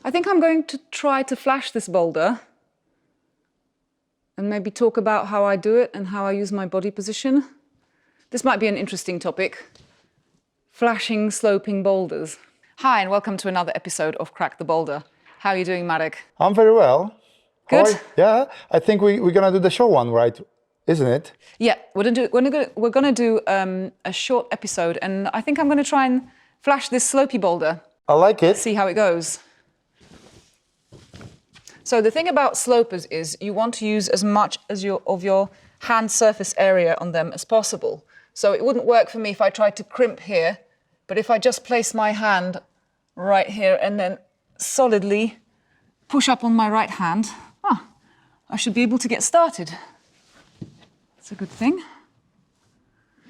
I think I'm going to try to flash this boulder and maybe talk about how I do it and how I use my body position. This might be an interesting topic. Flashing sloping boulders. Hi, and welcome to another episode of Crack the Boulder. How are you doing, Marek? I'm very well. Good. Yeah, I think we're gonna do the short one, right? Isn't it? Yeah, we're gonna do a short episode, and I think I'm gonna try and flash this slopey boulder. I like it. See how it goes. So the thing about slopers is you want to use as much as of your hand surface area on them as possible. So it wouldn't work for me if I tried to crimp here, but if I just place my hand right here and then solidly push up on my right hand, I should be able to get started. That's a good thing.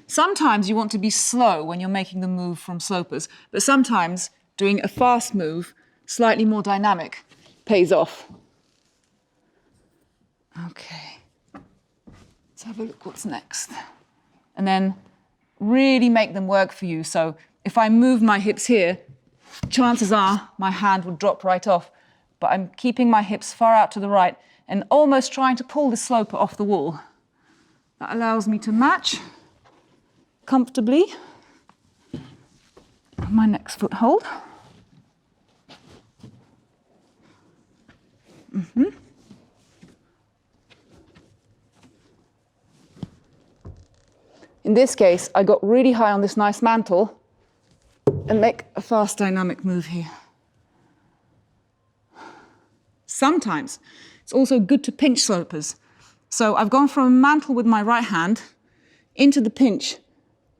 Sometimes you want to be slow when you're making the move from slopers, but sometimes doing a fast move, slightly more dynamic, pays off. Okay, let's have a look what's next. And then really make them work for you. So if I move my hips here, chances are my hand will drop right off, but I'm keeping my hips far out to the right and almost trying to pull the sloper off the wall. That allows me to match comfortably my next foothold. In this case, I got really high on this nice mantle and make a fast dynamic move here. Sometimes it's also good to pinch slopers. So I've gone from a mantle with my right hand into the pinch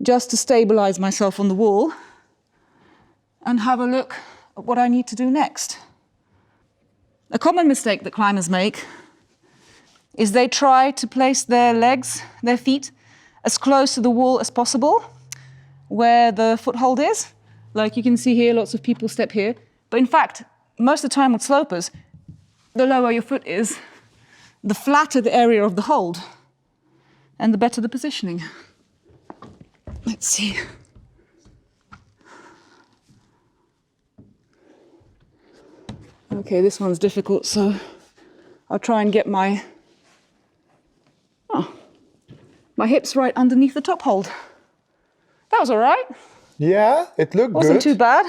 just to stabilize myself on the wall and have a look at what I need to do next. A common mistake that climbers make is they try to place their legs, their feet, as close to the wall as possible, where the foothold is. Like you can see here, lots of people step here. But in fact, most of the time with slopers, the lower your foot is, the flatter the area of the hold, and the better the positioning. Let's see. Okay, this one's difficult, so I'll try and get my hips right underneath the top hold. That was all right. Yeah, it looked good. Wasn't too bad.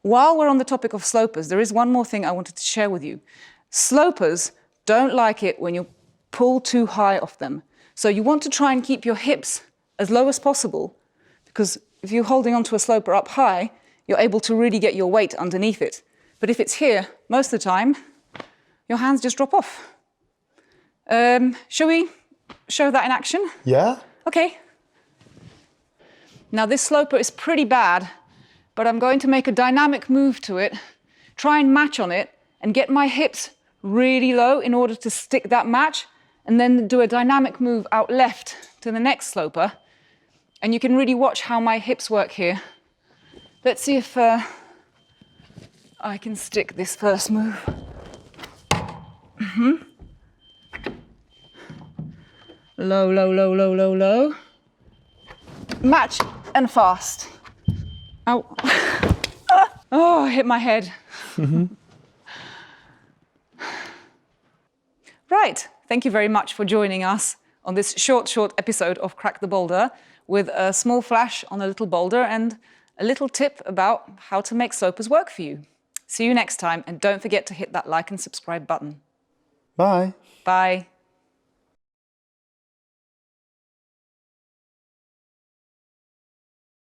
While we're on the topic of slopers, there is one more thing I wanted to share with you. Slopers don't like it when you pull too high off them. So you want to try and keep your hips as low as possible, because if you're holding onto a sloper up high, you're able to really get your weight underneath it. But if it's here, most of the time, your hands just drop off. Shall we show that in action? Yeah. Okay. Now this sloper is pretty bad, but I'm going to make a dynamic move to it, try and match on it, and get my hips really low in order to stick that match, and then do a dynamic move out left to the next sloper. And you can really watch how my hips work here. Let's see if I can stick this first move. Low, low, low, low, low, low. Match and fast. Ow. Oh, I hit my head. Right, thank you very much for joining us on this short episode of Crack the Boulder with a small flash on a little boulder and a little tip about how to make slopers work for you. See you next time, and don't forget to hit that like and subscribe button. Bye. Bye.